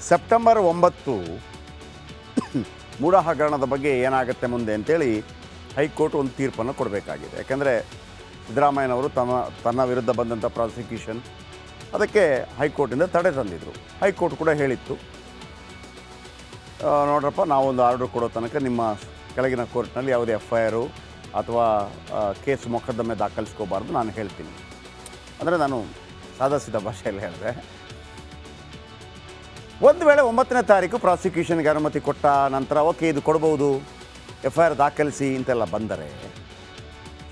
September 9 ಮೂಡ ಹಗರಣದ ಬಗ್ಗೆ ಏನಾಗುತ್ತೆ ಮುಂದೆ ಅಂತೇಳಿ ಹೈಕೋರ್ಟ್ ಒಂದು ತೀರ್ಪನ್ನು ಕೊಡಬೇಕಾಗಿದೆ. ಯಾಕೆಂದರೆ ಸಿದ್ದರಾಮಯ್ಯನವರು ತನ್ನ ವಿರುದ್ಧ ಬಂದಂಥ ಪ್ರಾಸಿಕ್ಯೂಷನ್ ಅದಕ್ಕೆ ಹೈಕೋರ್ಟಿಂದ ತಡೆ ತಂದಿದ್ದರು. ಹೈಕೋರ್ಟ್ ಕೂಡ ಹೇಳಿತ್ತು, ನೋಡ್ರಪ್ಪ ನಾವೊಂದು ಆರ್ಡರ್ ಕೊಡೋ ತನಕ ನಿಮ್ಮ ಕೆಳಗಿನ ಕೋರ್ಟ್ನಲ್ಲಿ ಯಾವುದೇ FIR ಅಥವಾ ಕೇಸ್ ಮೊಕದ್ದಮೆ ದಾಖಲಿಸ್ಕೋಬಾರ್ದು ನಾನು ಹೇಳ್ತೀನಿ. ಅಂದರೆ ನಾನು ಸಾದಾಸಿದ ಭಾಷೆಯಲ್ಲಿ ಹೇಳಿದೆ. ಒಂದು ವೇಳೆ 9ನೇ ತಾರೀಕು ಪ್ರಾಸಿಕ್ಯೂಷನ್ಗೆ ಅನುಮತಿ ಕೊಟ್ಟ ನಂತರ ಓಕೆ ಇದು ಕೊಡ್ಬೋದು, FIR ದಾಖಲಿಸಿ ಇಂತೆಲ್ಲ ಬಂದರೆ,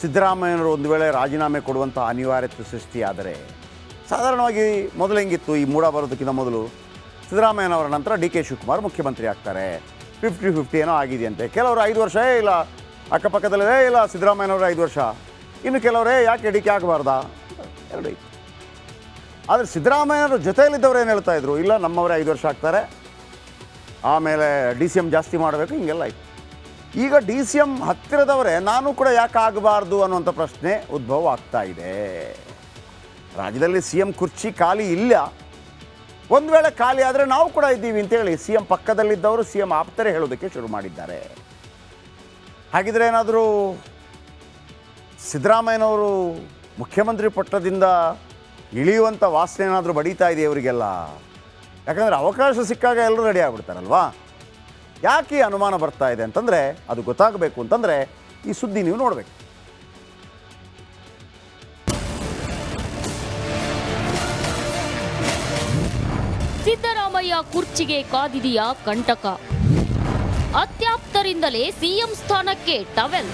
ಸಿದ್ದರಾಮಯ್ಯನವರು ಒಂದು ವೇಳೆ ರಾಜೀನಾಮೆ ಕೊಡುವಂಥ ಅನಿವಾರ್ಯತೆ ಸೃಷ್ಟಿಯಾದರೆ, ಸಾಧಾರಣವಾಗಿ ಮೊದಲು ಹೆಂಗಿತ್ತು, ಈ ಮೂಡ ಬರೋದಕ್ಕಿಂತ ಮೊದಲು ಸಿದ್ದರಾಮಯ್ಯನವರ ನಂತರ DK ಶಿವಕುಮಾರ್ ಮುಖ್ಯಮಂತ್ರಿ ಆಗ್ತಾರೆ, 50-50 ಏನೋ ಆಗಿದೆಯಂತೆ. ಕೆಲವರು 5 ವರ್ಷ ಇಲ್ಲ, ಅಕ್ಕಪಕ್ಕದಲ್ಲೇ ಇಲ್ಲ ಸಿದ್ದರಾಮಯ್ಯನವರು 5 ವರ್ಷ, ಇನ್ನು ಕೆಲವರೇ ಯಾಕೆ DK ಆಗಬಾರ್ದಾ, ಎರಡು ಇತ್ತು. ಆದರೆ ಸಿದ್ದರಾಮಯ್ಯನವರು ಜೊತೆಯಲ್ಲಿದ್ದವ್ರು ಏನು ಹೇಳ್ತಾ ಇದ್ರು, ಇಲ್ಲ ನಮ್ಮವರೇ 5 ವರ್ಷ ಆಗ್ತಾರೆ, ಆಮೇಲೆ DCM ಜಾಸ್ತಿ ಮಾಡಬೇಕು, ಹಿಂಗೆಲ್ಲ ಇತ್ತು. ಈಗ DCM ಹತ್ತಿರದವರೇ ನಾನು ಕೂಡ ಯಾಕೆ ಆಗಬಾರ್ದು ಅನ್ನುವಂಥ ಪ್ರಶ್ನೆ ಉದ್ಭವ ಆಗ್ತಾ ಇದೆ. ರಾಜ್ಯದಲ್ಲಿ CM ಕುರ್ಚಿ ಖಾಲಿ ಇಲ್ಲ, ಒಂದು ವೇಳೆ ಖಾಲಿ ಆದರೆ ನಾವು ಕೂಡ ಇದ್ದೀವಿ ಅಂತೇಳಿ CM ಪಕ್ಕದಲ್ಲಿದ್ದವರು CM ಆಪ್ತರೇ ಹೇಳೋದಕ್ಕೆ ಶುರು ಮಾಡಿದ್ದಾರೆ. ಹಾಗಿದ್ರೆ ಏನಾದರೂ ಸಿದ್ದರಾಮಯ್ಯನವರು ಮುಖ್ಯಮಂತ್ರಿ ಪಟ್ಟದಿಂದ ಇಳಿಯುವಂಥ ವಾಸನೆ ಏನಾದರೂ ಬಡೀತಾ ಇದೆ ಇವರಿಗೆಲ್ಲ? ಯಾಕಂದರೆ ಅವಕಾಶ ಸಿಕ್ಕಾಗ ಎಲ್ಲರೂ ರೆಡಿ ಆಗಿಬಿಡ್ತಾರಲ್ವಾ. ಯಾಕೆ ಅನುಮಾನ ಬರ್ತಾ ಇದೆ ಅಂತಂದರೆ, ಅದು ಗೊತ್ತಾಗಬೇಕು ಅಂತಂದರೆ ಈ ಸುದ್ದಿ ನೀವು ನೋಡಬೇಕು. ಸಿದ್ದರಾಮಯ್ಯ ಕುರ್ಚಿಗೆ ಕಾದಿದೆಯಾ ಕಂಟಕ? ಅತ್ಯಾಪ್ತರಿಂದಲೇ CM ಸ್ಥಾನಕ್ಕೆ ಟವೆಲ್.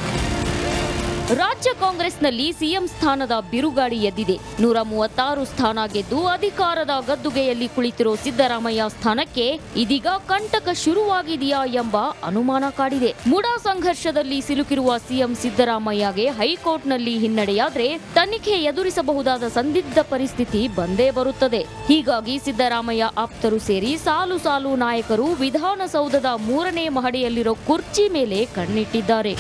ರಾಜ್ಯ ಕಾಂಗ್ರೆಸ್ನಲ್ಲಿ CM ಸ್ಥಾನದ ಬಿರುಗಾಳಿ ಎದ್ದಿದೆ. 136 ಸ್ಥಾನ ಗೆದ್ದು ಅಧಿಕಾರದ ಗದ್ದುಗೆಯಲ್ಲಿ ಕುಳಿತಿರೋ ಸಿದ್ದರಾಮಯ್ಯ ಸ್ಥಾನಕ್ಕೆ ಇದೀಗ ಕಂಟಕ ಶುರುವಾಗಿದೆಯಾ ಎಂಬ ಅನುಮಾನ ಕಾಡಿದೆ. ಮುಡಾ ಸಂಘರ್ಷದಲ್ಲಿ ಸಿಲುಕಿರುವ CM ಸಿದ್ದರಾಮಯ್ಯಗೆ ಹೈಕೋರ್ಟ್ನಲ್ಲಿ ಹಿನ್ನಡೆಯಾದ್ರೆ ತನಿಖೆ ಎದುರಿಸಬಹುದಾದ ಸಂದಿಗ್ಧ ಪರಿಸ್ಥಿತಿ ಬಂದೇ ಬರುತ್ತದೆ. ಹೀಗಾಗಿ ಸಿದ್ದರಾಮಯ್ಯ ಆಪ್ತರು ಸೇರಿ ಸಾಲು ಸಾಲು ನಾಯಕರು ವಿಧಾನಸೌಧದ 3ನೇ ಮಹಡಿಯಲ್ಲಿರೋ ಕುರ್ಚಿ ಮೇಲೆ ಕಣ್ಣಿಟ್ಟಿದ್ದಾರೆ.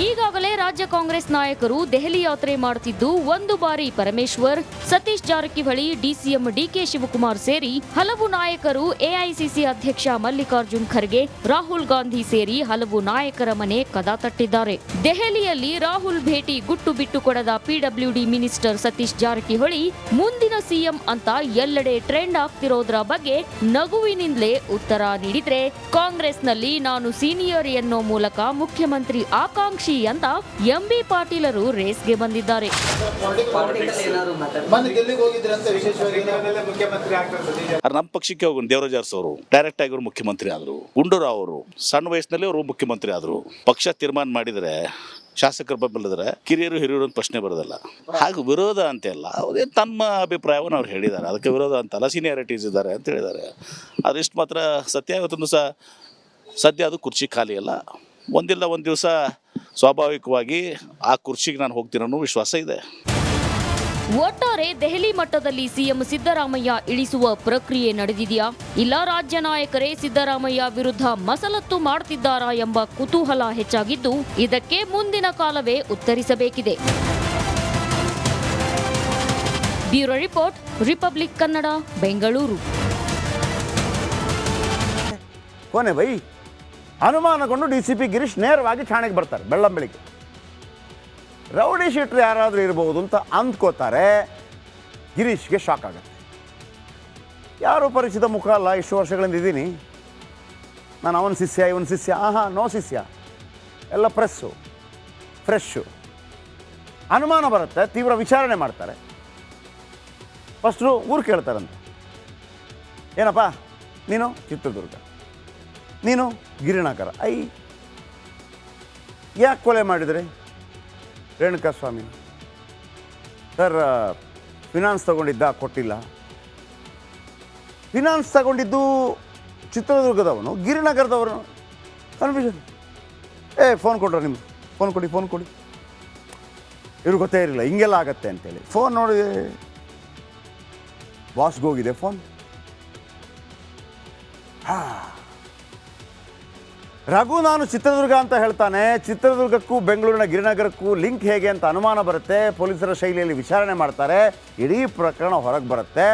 ಈಗಾಗಲೇ ರಾಜ್ಯ ಕಾಂಗ್ರೆಸ್ ನಾಯಕರು ದೆಹಲಿ ಯಾತ್ರೆ ಮಾಡುತ್ತಿದ್ದು, ಒಂದು ಬಾರಿ ಪರಮೇಶ್ವರ್, ಸತೀಶ್ ಜಾರಕಿಹೊಳಿ, DCM DK ಶಿವಕುಮಾರ್ ಸೇರಿ ಹಲವು ನಾಯಕರು, AICC ಅಧ್ಯಕ್ಷ ಮಲ್ಲಿಕಾರ್ಜುನ್ ಖರ್ಗೆ, ರಾಹುಲ್ ಗಾಂಧಿ ಸೇರಿ ಹಲವು ನಾಯಕರ ಮನೆ ಕದ ತಟ್ಟಿದ್ದಾರೆ. ದೆಹಲಿಯಲ್ಲಿ ರಾಹುಲ್ ಭೇಟಿ ಗುಟ್ಟು ಬಿಟ್ಟು ಕೊಡದ PWD ಮಿನಿಸ್ಟರ್ ಸತೀಶ್ ಜಾರಕಿಹೊಳಿ ಮುಂದಿನ CM ಅಂತ ಎಲ್ಲೆಡೆ ಟ್ರೆಂಡ್ ಆಗ್ತಿರೋದ್ರ ಬಗ್ಗೆ ನಗುವಿನಿಂದಲೇ ಉತ್ತರ ನೀಡಿದ್ರೆ, ಕಾಂಗ್ರೆಸ್ನಲ್ಲಿ ನಾನು ಸೀನಿಯರ್ ಎನ್ನೋ ಮೂಲಕ ಮುಖ್ಯಮಂತ್ರಿ ಆಕಾಂಕ್ಷಿ ಅಂತ MB ಪಾಟೀಲರು ರೇಸ್ಗೆ ಬಂದಿದ್ದಾರೆ. ನಮ್ಮ ಪಕ್ಷಕ್ಕೆ ಹೋಗಿ ದೇವರಾಜ್ ಅರಸು ಅವರು ಡೈರೆಕ್ಟ್ ಆಗಿ ಮುಖ್ಯಮಂತ್ರಿ ಆದ್ರು, ಗುಂಡೂರಾವ್ ಅವರು ಸಣ್ಣ ವಯಸ್ಸಿನಲ್ಲಿ ಅವರು ಮುಖ್ಯಮಂತ್ರಿ ಆದ್ರು. ಪಕ್ಷ ತೀರ್ಮಾನ ಮಾಡಿದರೆ, ಶಾಸಕರ ಬೆಂಬಲಿದ್ರೆ ಕಿರಿಯರು ಹಿರಿಯರು ಅಂತ ಪ್ರಶ್ನೆ ಬರೋದಲ್ಲ. ಹಾಗೆ ವಿರೋಧ ಅಂತೆಲ್ಲ ಅದೇ ತಮ್ಮ ಅಭಿಪ್ರಾಯವನ್ನು ಅವ್ರು ಹೇಳಿದ್ದಾರೆ, ಅದಕ್ಕೆ ವಿರೋಧ ಅಂತಲ್ಲ, ಸೀನಿಯಾರಿಟೀಸ್ ಇದ್ದಾರೆ ಅಂತ ಹೇಳಿದ್ದಾರೆ. ಅದಿಷ್ಟು ಮಾತ್ರ ಸತ್ಯ. ಇವತ್ತೊಂದು ಸದ್ಯ ಅದು ಕುರ್ಚಿ ಖಾಲಿ ಅಲ್ಲ, ಒಂದಿಲ್ಲ ಒಂದು ದಿವಸ ಸ್ವಾಭಾವಿಕವಾಗಿ ಆ ಕುರ್ಚಿಗೆ ನಾನು ಹೋಗ್ತೀನಿ ಅನ್ನೋ ವಿಶ್ವಾಸ ಇದೆ. ಒಟ್ಟಾರೆ ದೆಹಲಿ ಮಟ್ಟದಲ್ಲಿ CM ಸಿದ್ದರಾಮಯ್ಯ ಇಳಿಸುವ ಪ್ರಕ್ರಿಯೆ ನಡೆದಿದೆಯಾ, ಇಲ್ಲ ರಾಜ್ಯ ನಾಯಕರೇ ಸಿದ್ದರಾಮಯ್ಯ ವಿರುದ್ಧ ಮಸಲತ್ತು ಮಾಡ್ತಿದ್ದಾರಾ ಎಂಬ ಕುತೂಹಲ ಹೆಚ್ಚಾಗಿದ್ದು, ಇದಕ್ಕೆ ಮುಂದಿನ ಕಾಲವೇ ಉತ್ತರಿಸಬೇಕಿದೆ. Bureau report, Republic Kannada, Bengaluru. ಕೊನೆ ಬೈ ಅನುಮಾನಗೊಂಡು DCP ಗಿರೀಶ್ ನೇರವಾಗಿ ಠಾಣೆಗೆ ಬರ್ತಾರೆ ಬೆಳ್ಳಂಬೆಳಿಗ್ಗೆ. ರೌಡಿ ಶೀಟ್ರು ಯಾರಾದರೂ ಇರಬಹುದು ಅಂತ ಅಂದ್ಕೋತಾರೆ. ಗಿರೀಶ್ಗೆ ಶಾಕ್ ಆಗುತ್ತೆ. ಯಾರೂ ಪರಿಚಿತ ಮುಖ ಅಲ್ಲ, ಇಷ್ಟು ವರ್ಷಗಳಿಂದ ಇದ್ದೀನಿ ನಾನು, ಅವನ ಶಿಷ್ಯ ಇವನ ಶಿಷ್ಯ, ನೋ ಶಿಷ್ಯ, ಎಲ್ಲ ಫ್ರೆಶ್ಶು. ಅನುಮಾನ ಬರುತ್ತೆ, ತೀವ್ರ ವಿಚಾರಣೆ ಮಾಡ್ತಾರೆ. ಫಸ್ಟು ಊರು ಕೇಳ್ತಾರಂತೆ, ಏನಪ್ಪ ನೀನು ಚಿತ್ರದುರ್ಗ, ನೀನು ಗಿರಿನಗರ, ಯಾಕೆ ಕೊಲೆ ಮಾಡಿದ್ರಿ? ರೇಣುಕಾ ಸ್ವಾಮಿ ಸರ್ ಫಿನಾನ್ಸ್ ತಗೊಂಡಿದ್ದ, ಕೊಟ್ಟಿಲ್ಲ. ಫಿನಾನ್ಸ್ ತಗೊಂಡಿದ್ದು ಚಿತ್ರದುರ್ಗದವನು, ಗಿರಿನಗರದವನು, ಕನ್ಫ್ಯೂಷನ್. ಫೋನ್ ಕೊಡ್ರ ನಿಮ್ದು, ಫೋನ್ ಕೊಡಿ. ಇವ್ರಿಗೆ ಗೊತ್ತೇ ಇರಲಿಲ್ಲ ಹಿಂಗೆಲ್ಲ ಆಗತ್ತೆ ಅಂತೇಳಿ. ಫೋನ್ ನೋಡಿ, ಬಾಸ್ಗೆ ಹೋಗಿದೆ ಫೋನ್. ರಘು ನಾನು ಚಿತ್ರದುರ್ಗ ಅಂತ ಹೇಳ್ತಾನೆ. ಚಿತ್ರದುರ್ಗಕ್ಕೂ ಬೆಂಗಳೂರಿನ ಗಿರಿನಗರಕ್ಕೂ ಲಿಂಕ್ ಹೇಗೆ ಅಂತ ಅನುಮಾನ ಬರುತ್ತೆ. ಪೊಲೀಸರ ಶೈಲಿಯಲ್ಲಿ ವಿಚಾರಣೆ ಮಾಡ್ತಾರೆ. ಇಡೀ ಪ್ರಕರಣ ಹೊರಗೆ ಬರುತ್ತೆ.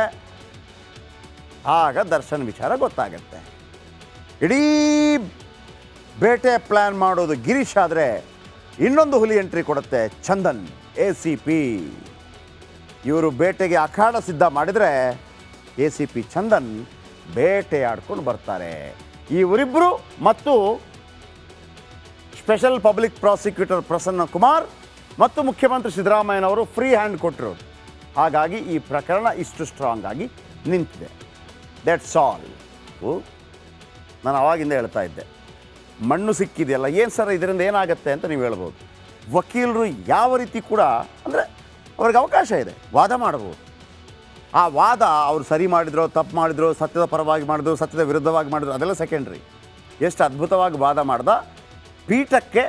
ಆಗ ದರ್ಶನ್ ವಿಚಾರ ಗೊತ್ತಾಗುತ್ತೆ. ಇಡೀ ಬೇಟೆ ಪ್ಲ್ಯಾನ್ ಮಾಡೋದು ಗಿರೀಶ್ ಆದರೆ ಇನ್ನೊಂದು ಹುಲಿ ಎಂಟ್ರಿ ಕೊಡುತ್ತೆ ಚಂದನ್, ACP. ಇವರು ಬೇಟೆಗೆ ಅಖಾಡ ಸಿದ್ಧ ಮಾಡಿದರೆ ACP ಚಂದನ್ ಬೇಟೆಯಾಡ್ಕೊಂಡು ಬರ್ತಾರೆ. ಇವರಿಬ್ಬರು ಮತ್ತು special public prosecutor Prasanna Kumar ಮತ್ತು ಮುಖ್ಯಮಂತ್ರಿ ಸಿದ್ದರಾಮಯ್ಯನವರು ಫ್ರೀ ಹ್ಯಾಂಡ್ ಕೊಟ್ಟಿರೋದು. ಹಾಗಾಗಿ ಈ ಪ್ರಕರಣ ಇಷ್ಟು ಸ್ಟ್ರಾಂಗ್ ಆಗಿ ನಿಂತಿದೆ. That's all. ನಾನು ಆವಾಗಿಂದ ಹೇಳ್ತಾ ಇದ್ದೆ, ಮಣ್ಣು ಸಿಕ್ಕಿದೆಯಲ್ಲ, ಏನು ಸರ್ ಇದರಿಂದ ಏನಾಗುತ್ತೆ ಅಂತ ನೀವು ಹೇಳ್ಬೋದು. ವಕೀಲರು ಯಾವ ರೀತಿ ಕೂಡ ಅಂದರೆ ಅವ್ರಿಗೆ ಅವಕಾಶ ಇದೆ, ವಾದ ಮಾಡ್ಬೋದು. ಆ ವಾದ ಅವರು ಸರಿ ಮಾಡಿದ್ರು, ತಪ್ಪು ಮಾಡಿದ್ರು, ಸತ್ಯದ ಪರವಾಗಿ ಮಾಡಿದ್ರು, ಸತ್ಯದ ವಿರುದ್ಧವಾಗಿ ಮಾಡಿದ್ರು, ಅದೆಲ್ಲ ಸೆಕೆಂಡ್ರಿ. ಎಷ್ಟು ಅದ್ಭುತವಾಗಿ ವಾದ ಮಾಡ್ದ, ಪೀಠಕ್ಕೆ,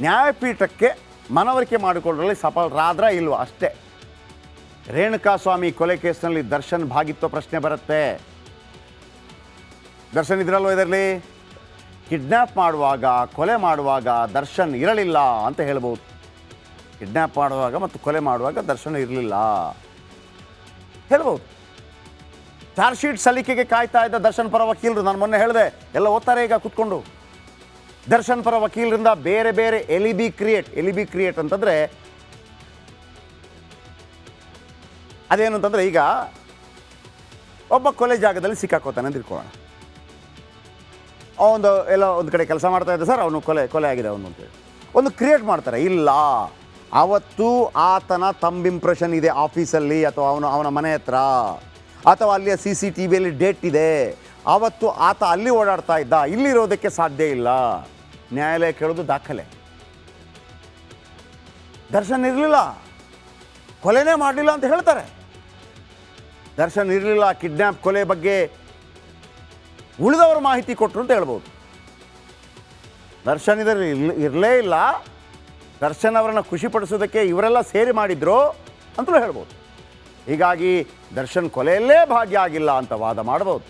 ನ್ಯಾಯಪೀಠಕ್ಕೆ ಮನವರಿಕೆ ಮಾಡಿಕೊಳ್ಳರಲ್ಲಿ ಸಫಲರಾದ್ರ ಇಲ್ವ ಅಷ್ಟೇ. ರೇಣುಕಾಸ್ವಾಮಿ ಕೊಲೆ ಕೇಸ್ನಲ್ಲಿ ದರ್ಶನ್ ಭಾಗಿತ್ವ ಪ್ರಶ್ನೆ ಬರುತ್ತೆ. ದರ್ಶನ್ ಇದ್ರಲ್ವ ಇದರಲ್ಲಿ? ಕಿಡ್ನ್ಯಾಪ್ ಮಾಡುವಾಗ, ಕೊಲೆ ಮಾಡುವಾಗ ದರ್ಶನ್ ಇರಲಿಲ್ಲ ಅಂತ ಹೇಳ್ಬೋದು. ಕಿಡ್ನ್ಯಾಪ್ ಮಾಡುವಾಗ ಮತ್ತು ಕೊಲೆ ಮಾಡುವಾಗ ದರ್ಶನ್ ಇರಲಿಲ್ಲ ಹೇಳ್ಬೋದು. ಚಾರ್ಜ್ ಶೀಟ್ ಸಲ್ಲಿಕೆಗೆ ಕಾಯ್ತಾ ಇದ್ದ ದರ್ಶನ್ ಪರ ವಕೀಲರು, ನಾನು ಮೊನ್ನೆ ಹೇಳಿದೆ, ಎಲ್ಲ ಓದ್ತಾರೆ ಈಗ ಕೂತ್ಕೊಂಡು. ದರ್ಶನ್ ಪರ ವಕೀಲರಿಂದ ಬೇರೆ ಬೇರೆ ಎಲಿಬಿ ಕ್ರಿಯೇಟ್ ಅಂತಂದರೆ ಅದೇನು ಅಂತಂದರೆ, ಈಗ ಒಬ್ಬ ಕೊಲೆ ಜಾಗದಲ್ಲಿ ಸಿಕ್ಕಾಕೋತಾನೆ ಅಂತ ತಿಳ್ಕೊಳ್ಳೋಣ. ಅವನು ಎಲ್ಲ ಒಂದು ಕಡೆ ಕೆಲಸ ಮಾಡ್ತಾ ಇದ್ದ ಸರ್, ಅವನು ಕೊಲೆ ಆಗಿದೆ ಅವನು ಅಂತೇಳಿ ಒಂದು ಕ್ರಿಯೇಟ್ ಮಾಡ್ತಾರೆ. ಇಲ್ಲ, ಅವತ್ತು ಆತನ ತಂಬ್ ಇಂಪ್ರೆಷನ್ ಇದೆ ಆಫೀಸಲ್ಲಿ, ಅಥವಾ ಅವನ ಮನೆ ಹತ್ರ, ಅಥವಾ ಅಲ್ಲಿಯ CCTVಯಲ್ಲಿ ಡೇಟ್ ಇದೆ, ಅವತ್ತು ಆತ ಅಲ್ಲಿ ಓಡಾಡ್ತಾ ಇದ್ದ, ಇಲ್ಲಿರೋದಕ್ಕೆ ಸಾಧ್ಯ ಇಲ್ಲ. ನ್ಯಾಯಾಲಯ ಕೇಳೋದು ದಾಖಲೆ. ದರ್ಶನ್ ಇರಲಿಲ್ಲ, ಕೊಲೆನೇ ಮಾಡಲಿಲ್ಲ ಅಂತ ಹೇಳ್ತಾರೆ. ದರ್ಶನ್ ಇರಲಿಲ್ಲ, ಕಿಡ್ನ್ಯಾಪ್ ಕೊಲೆ ಬಗ್ಗೆ ಉಳಿದವರು ಮಾಹಿತಿ ಕೊಟ್ಟರು ಅಂತ ಹೇಳ್ಬೋದು. ದರ್ಶನ್ ಇದರಲ್ಲಿ ಇರಲೇ ಇಲ್ಲ, ದರ್ಶನ್ ಅವರನ್ನು ಖುಷಿಪಡಿಸೋದಕ್ಕೆ ಇವರೆಲ್ಲ ಸೇರಿ ಮಾಡಿದ್ರು ಅಂತಲೂ ಹೇಳ್ಬೋದು. ಹೀಗಾಗಿ ದರ್ಶನ್ ಕೊಲೆಯಲ್ಲೇ ಭಾಗಿಯಾಗಿಲ್ಲ ಅಂತ ವಾದ ಮಾಡ್ಬೋದು.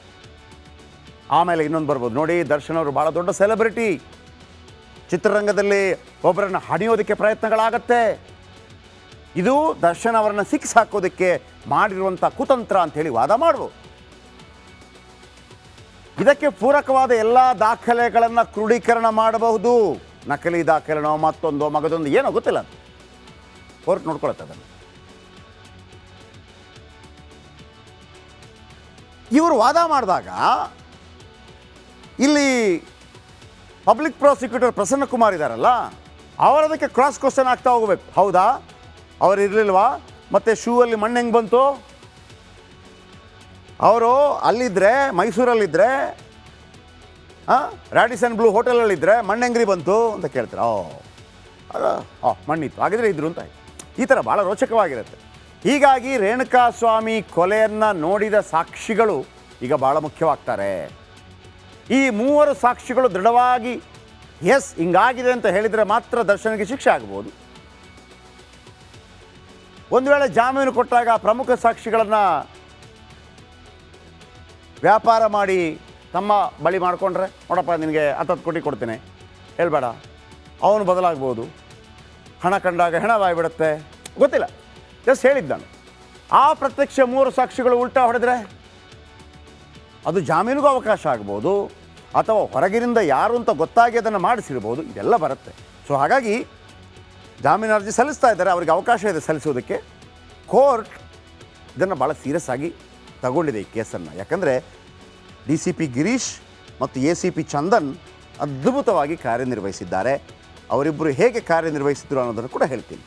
ಆಮೇಲೆ ಇನ್ನೊಂದು ಬರ್ಬೋದು ನೋಡಿ, ದರ್ಶನ್ ಅವರು ಭಾಳ ದೊಡ್ಡ ಸೆಲೆಬ್ರಿಟಿ, ಚಿತ್ರರಂಗದಲ್ಲಿ ಒಬ್ಬರನ್ನು ಹಣಿಯೋದಕ್ಕೆ ಪ್ರಯತ್ನಗಳಾಗತ್ತೆ, ಇದು ದರ್ಶನ್ ಅವರನ್ನು ಸಿಕ್ಸ್ ಹಾಕೋದಕ್ಕೆ ಮಾಡಿರುವಂಥ ಕುತಂತ್ರ ಅಂಥೇಳಿ ವಾದ ಮಾಡ್ಬೋದು. ಇದಕ್ಕೆ ಪೂರಕವಾದ ಎಲ್ಲ ದಾಖಲೆಗಳನ್ನು ಕ್ರೋಢೀಕರಣ ಮಾಡಬಹುದು. ನಕಲಿ ದಾಖಲೆನೋ ಮತ್ತೊಂದು ಮಗದೊಂದು ಏನೋ ಗೊತ್ತಿಲ್ಲ, ಕೋರ್ಟ್ ನೋಡ್ಕೊಳತ್ತೆ ಅದನ್ನು. ಇವರು ವಾದ ಮಾಡಿದಾಗ ಇಲ್ಲಿ ಪಬ್ಲಿಕ್ ಪ್ರಾಸಿಕ್ಯೂಟರ್ ಪ್ರಸನ್ನ ಕುಮಾರ್ ಇದ್ದಾರಲ್ಲ, ಅವರದಕ್ಕೆ ಕ್ರಾಸ್ ಕ್ವಶನ್ ಆಗ್ತಾ ಹೋಗಬೇಕು. ಹೌದಾ, ಅವರು ಇರಲಿಲ್ವಾ, ಮತ್ತು ಶೂ ಅಲ್ಲಿ ಮಣ್ಣು ಹೆಂಗೆ ಬಂತು, ಅವರು ಅಲ್ಲಿದ್ದರೆ, ಮೈಸೂರಲ್ಲಿದ್ದರೆ, ರ್ಯಾಡಿಸನ್ ಬ್ಲೂ ಹೋಟೆಲಲ್ಲಿದ್ದರೆ ಮಣ್ಣು ಹೆಂಗ್ರಿ ಬಂತು ಅಂತ ಕೇಳ್ತಾರೆ. ಮಣ್ಣಿತ್ತು, ಹಾಗಿದ್ರೆ ಇದ್ರು ಅಂತ. ಈ ಥರ ಭಾಳ ರೋಚಕವಾಗಿರುತ್ತೆ. ಹೀಗಾಗಿ ರೇಣುಕಾಸ್ವಾಮಿ ಕೊಲೆಯನ್ನು ನೋಡಿದ ಸಾಕ್ಷಿಗಳು ಈಗ ಭಾಳ ಮುಖ್ಯವಾಗ್ತಾರೆ. ಈ ಮೂವರು ಸಾಕ್ಷಿಗಳು ದೃಢವಾಗಿ ಎಸ್ ಹಿಂಗಾಗಿದೆ ಅಂತ ಹೇಳಿದರೆ ಮಾತ್ರ ದರ್ಶನ್ಗೆ ಶಿಕ್ಷೆ ಆಗ್ಬೋದು. ಒಂದು ವೇಳೆ ಜಾಮೀನು ಕೊಟ್ಟಾಗ ಪ್ರಮುಖ ಸಾಕ್ಷಿಗಳನ್ನು ವ್ಯಾಪಾರ ಮಾಡಿ ತಮ್ಮ ಬಳಿ ಮಾಡಿಕೊಂಡ್ರೆ, ನೋಡಪ್ಪ ನಿನಗೆ 10 ಕೋಟಿ ಕೊಡ್ತೀನಿ ಹೇಳ್ಬೇಡ, ಅವನು ಬದಲಾಗ್ಬೋದು. ಹಣ ಕಂಡಾಗ ಹೆಣ ಬಾಯ್ಬಿಡುತ್ತೆ, ಗೊತ್ತಿಲ್ಲ, ಜಸ್ಟ್ ಹೇಳಿದ್ದಾನು. ಆ ಪ್ರತ್ಯಕ್ಷ 3 ಸಾಕ್ಷಿಗಳು ಉಲ್ಟಾ ಹೊಡೆದ್ರೆ ಅದು ಜಾಮೀನಿಗೂ ಅವಕಾಶ ಆಗ್ಬೋದು, ಅಥವಾ ಹೊರಗಿನಿಂದ ಯಾರು ಅಂತ ಗೊತ್ತಾಗಿ ಅದನ್ನು ಮಾಡಿಸಿರ್ಬೋದು. ಇದೆಲ್ಲ ಬರುತ್ತೆ. ಸೊ ಹಾಗಾಗಿ ಜಾಮೀನು ಅರ್ಜಿ ಸಲ್ಲಿಸ್ತಾ ಇದ್ದಾರೆ, ಅವರಿಗೆ ಅವಕಾಶ ಇದೆ ಸಲ್ಲಿಸೋದಕ್ಕೆ. ಕೋರ್ಟ್ ಇದನ್ನು ಭಾಳ ಸೀರಿಯಸ್ ಆಗಿ ತಗೊಂಡಿದೆ ಈ ಕೇಸನ್ನು. ಯಾಕಂದರೆ DCP ಗಿರೀಶ್ ಮತ್ತು ACP ಚಂದನ್ ಅದ್ಭುತವಾಗಿ ಕಾರ್ಯನಿರ್ವಹಿಸಿದ್ದಾರೆ. ಅವರಿಬ್ಬರು ಹೇಗೆ ಕಾರ್ಯನಿರ್ವಹಿಸಿದ್ರು ಅನ್ನೋದನ್ನು ಕೂಡ ಹೇಳ್ತೀನಿ.